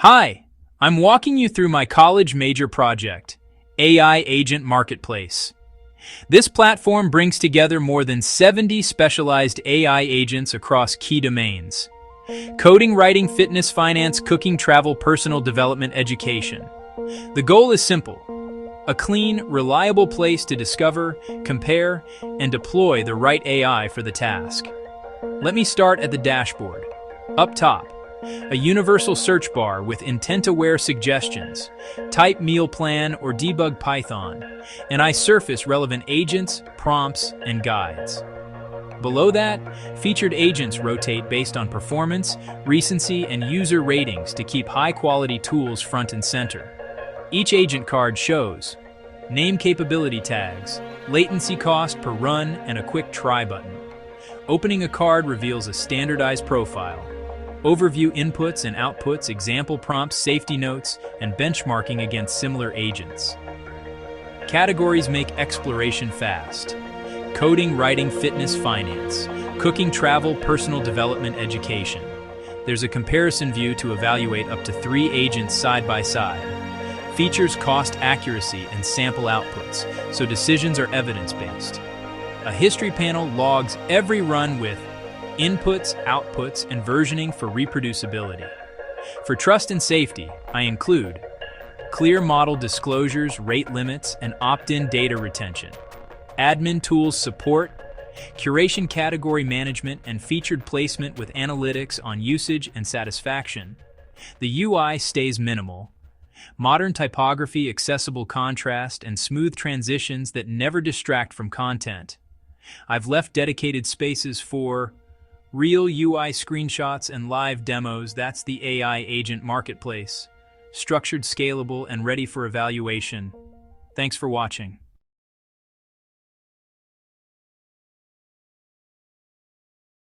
Hi, I'm walking you through my college major project, AI Agent Marketplace. This platform brings together more than 70 specialized AI agents across key domains: coding, writing, fitness, finance, cooking, travel, personal development, education. The goal is simple: a clean, reliable place to discover, compare, and deploy the right AI for the task. Let me start at the dashboard. Up top, a universal search bar with intent-aware suggestions. Type meal plan or debug Python, and I surface relevant agents, prompts, and guides. Below that, featured agents rotate based on performance, recency, and user ratings to keep high-quality tools front and center. Each agent card shows name, capability tags, latency cost per run, and a quick try button. Opening a card reveals a standardized profile. Overview inputs and outputs, example prompts, safety notes, and benchmarking against similar agents. Categories make exploration fast. Coding, writing, fitness, finance. Cooking, travel, personal development, education. There's a comparison view to evaluate up to 3 agents side by side. Features cost accuracy and sample outputs, so decisions are evidence-based. A history panel logs every run with inputs, outputs, and versioning for reproducibility. For trust and safety, I include clear model disclosures, rate limits, and opt-in data retention, admin tools support, curation category management, and featured placement with analytics on usage and satisfaction. The UI stays minimal. Modern typography, accessible contrast, and smooth transitions that never distract from content. I've left dedicated spaces for real UI screenshots and live demos. That's the AI Agent Marketplace. Structured, scalable, and ready for evaluation. Thanks for watching.